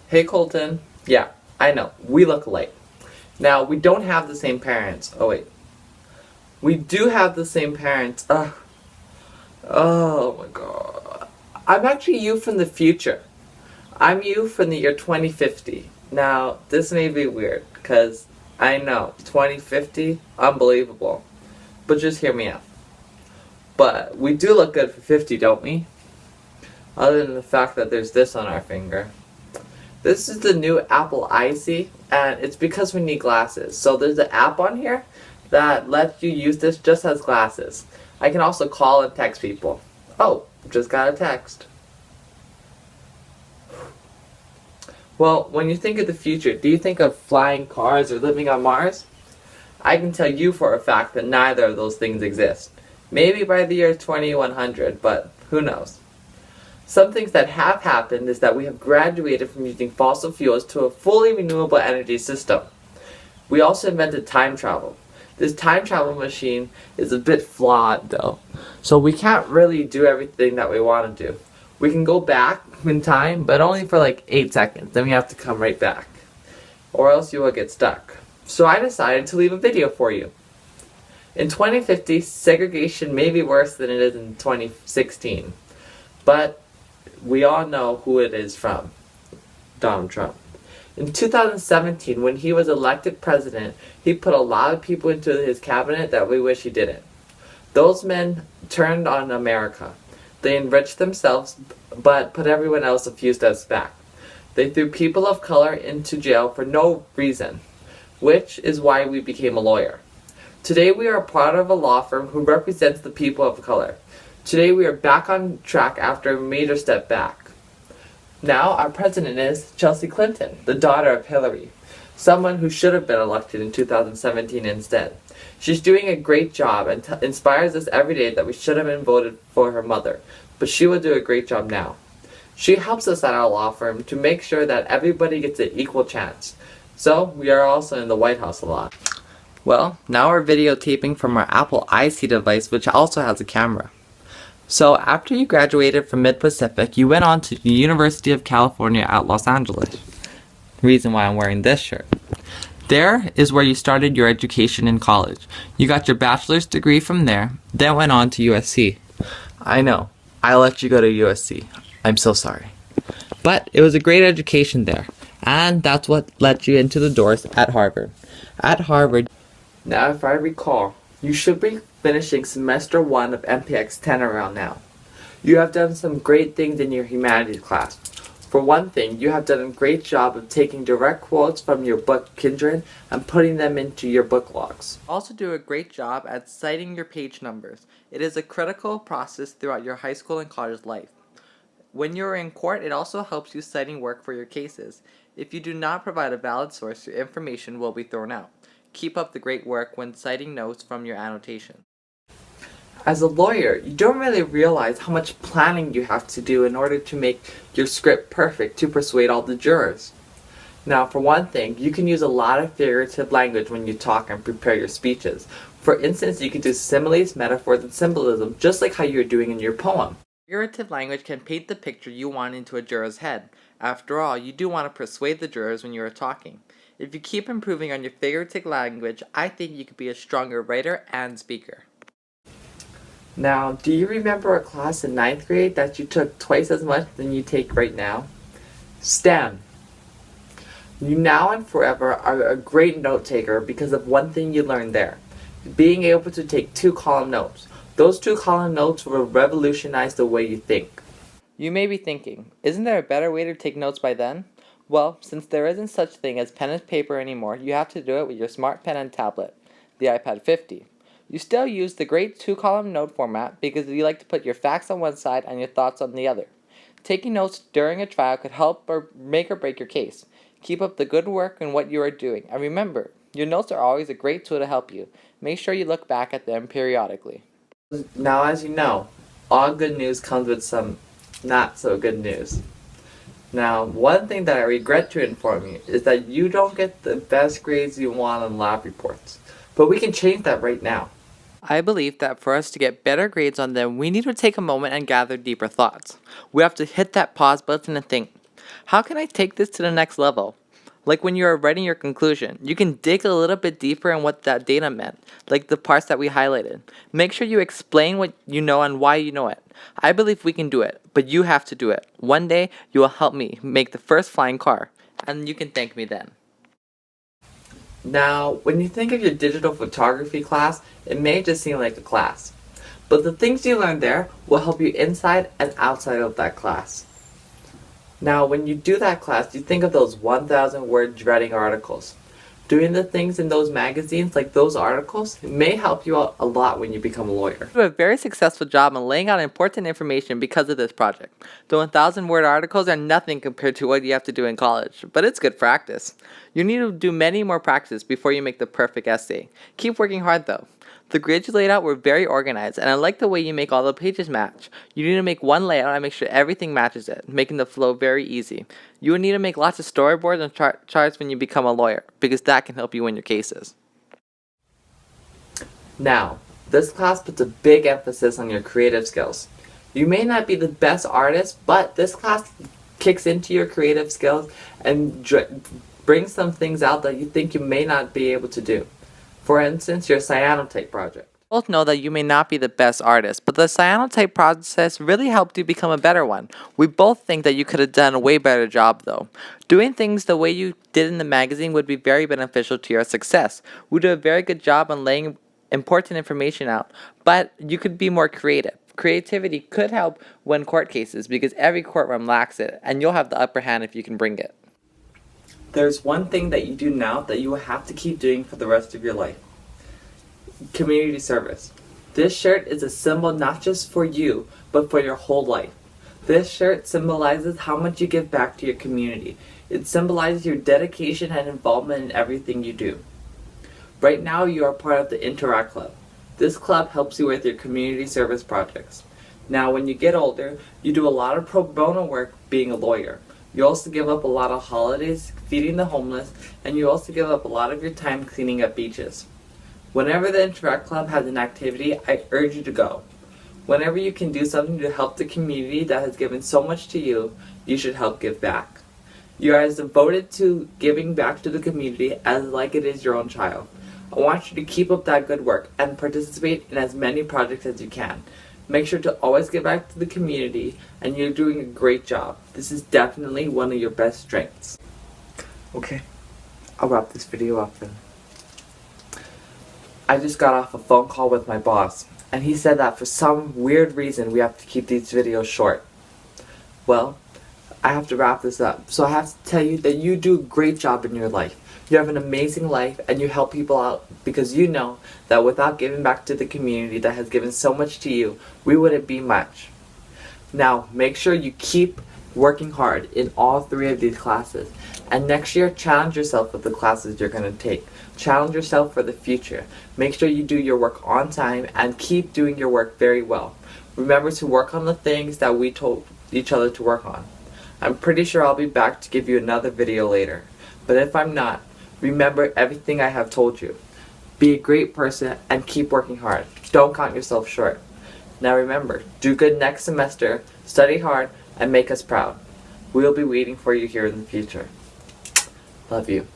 Hey Colton. Yeah, I know. We look alike. Now, we don't have the same parents. Oh, wait. We do have the same parents. Oh my god. I'm actually you from the future. I'm you from the year 2050. Now, this may be weird, because I know, 2050, unbelievable. But just hear me out. But we do look good for 50, don't we? Other than the fact that there's this on our finger. This is the new Apple Icy, and it's because we need glasses. So there's an app on here that lets you use this just as glasses. I can also call and text people. Oh, just got a text. Well, when you think of the future, do you think of flying cars or living on Mars? I can tell you for a fact that neither of those things exist. Maybe by the year 2100, but who knows? Some things that have happened is that we have graduated from using fossil fuels to a fully renewable energy system. We also invented time travel. This time travel machine is a bit flawed though, so we can't really do everything that we want to do. We can go back in time, but only for like 8 seconds, then we have to come right back. Or else you will get stuck. So I decided to leave a video for you. In 2050, segregation may be worse than it is in 2016, but we all know who it is from. Donald Trump. In 2017, when he was elected president, he put a lot of people into his cabinet that we wish he didn't. Those men turned on America. They enriched themselves, but put everyone else a few steps back. They threw people of color into jail for no reason, which is why we became a lawyer. Today we are part of a law firm who represents the people of color. Today we are back on track after a major step back. Now our president is Chelsea Clinton, the daughter of Hillary, someone who should have been elected in 2017 instead. She's doing a great job and inspires us every day that we should have been voted for her mother, but she will do a great job now. She helps us at our law firm to make sure that everybody gets an equal chance. So we are also in the White House a lot. Well, now we're videotaping from our Apple Icy device, which also has a camera. So after you graduated from Mid-Pacific, you went on to the University of California at Los Angeles. The reason why I'm wearing this shirt. There is where you started your education in college. You got your bachelor's degree from there, then went on to USC. I know, I let you go to USC. I'm so sorry. But it was a great education there, and that's what let you into the doors at Harvard. At Harvard, now if I recall, you should be finishing semester 1 of MPX 10 around now. You have done some great things in your humanities class. For one thing, you have done a great job of taking direct quotes from your book Kindred and putting them into your book logs. Also do a great job at citing your page numbers. It is a critical process throughout your high school and college life. When you're in court, it also helps you citing work for your cases. If you do not provide a valid source, your information will be thrown out. Keep up the great work when citing notes from your annotation. As a lawyer, you don't really realize how much planning you have to do in order to make your script perfect to persuade all the jurors. Now, for one thing, you can use a lot of figurative language when you talk and prepare your speeches. For instance, you can do similes, metaphors, and symbolism, just like how you're doing in your poem. Figurative language can paint the picture you want into a juror's head. After all, you do want to persuade the jurors when you are talking. If you keep improving on your figurative language, I think you could be a stronger writer and speaker. Now, do you remember a class in 9th grade that you took twice as much than you take right now? STEM. You now and forever are a great note taker because of one thing you learned there. Being able to take 2-column notes. Those 2-column notes will revolutionize the way you think. You may be thinking, isn't there a better way to take notes by then? Well, since there isn't such thing as pen and paper anymore, you have to do it with your smart pen and tablet, the iPad 50. You still use the great 2-column note format because you like to put your facts on one side and your thoughts on the other. Taking notes during a trial could help or make or break your case. Keep up the good work in what you are doing, and remember, your notes are always a great tool to help you. Make sure you look back at them periodically. Now, as you know, all good news comes with some not so good news. Now, one thing that I regret to inform you is that you don't get the best grades you want on lab reports. But we can change that right now. I believe that for us to get better grades on them, we need to take a moment and gather deeper thoughts. We have to hit that pause button and think, How can I take this to the next level? Like when you're writing your conclusion, you can dig a little bit deeper in what that data meant, like the parts that we highlighted. Make sure you explain what you know and why you know it. I believe we can do it, but you have to do it. One day, you will help me make the first flying car, and you can thank me then. Now, when you think of your digital photography class, it may just seem like a class. But the things you learn there will help you inside and outside of that class. Now, when you do that class, you think of those 1,000 word dreading articles. Doing the things in those magazines, like those articles, may help you out a lot when you become a lawyer. You do a very successful job in laying out important information because of this project. The 1,000 word articles are nothing compared to what you have to do in college, but it's good practice. You need to do many more practice before you make the perfect essay. Keep working hard though. The grids you laid out were very organized, and I like the way you make all the pages match. You need to make one layout and make sure everything matches it, making the flow very easy. You will need to make lots of storyboards and charts when you become a lawyer, because that can help you win your cases. Now, this class puts a big emphasis on your creative skills. You may not be the best artist, but this class kicks into your creative skills and brings some things out that you think you may not be able to do. For instance, your cyanotype project. We both know that you may not be the best artist, but the cyanotype process really helped you become a better one. We both think that you could have done a way better job though. Doing things the way you did in the magazine would be very beneficial to your success. We did a very good job on laying important information out, but you could be more creative. Creativity could help win court cases because every courtroom lacks it, and you'll have the upper hand if you can bring it. There's one thing that you do now that you will have to keep doing for the rest of your life. Community service. This shirt is a symbol not just for you, but for your whole life. This shirt symbolizes how much you give back to your community. It symbolizes your dedication and involvement in everything you do. Right now you are part of the Interact Club. This club helps you with your community service projects. Now when you get older, you do a lot of pro bono work being a lawyer. You also give up a lot of holidays feeding the homeless, and you also give up a lot of your time cleaning up beaches. Whenever the Interact Club has an activity, I urge you to go. Whenever you can do something to help the community that has given so much to you, you should help give back. You are as devoted to giving back to the community as like it is your own child. I want you to keep up that good work and participate in as many projects as you can. Make sure to always give back to the community, and you're doing a great job. This is definitely one of your best strengths. Okay, I'll wrap this video up then. I just got off a phone call with my boss, and he said that for some weird reason we have to keep these videos short. Well, I have to wrap this up, so I have to tell you that you do a great job in your life. You have an amazing life, and you help people out because you know that without giving back to the community that has given so much to you, we wouldn't be much. Now, make sure you keep working hard in all 3 of these classes, and next year challenge yourself with the classes you're going to take. Challenge yourself for the future. Make sure you do your work on time and keep doing your work very well. Remember to work on the things that we told each other to work on. I'm pretty sure I'll be back to give you another video later, but if I'm not, remember everything I have told you. Be a great person and keep working hard. Don't count yourself short. Now remember, do good next semester, study hard, and make us proud. We'll be waiting for you here in the future. Love you.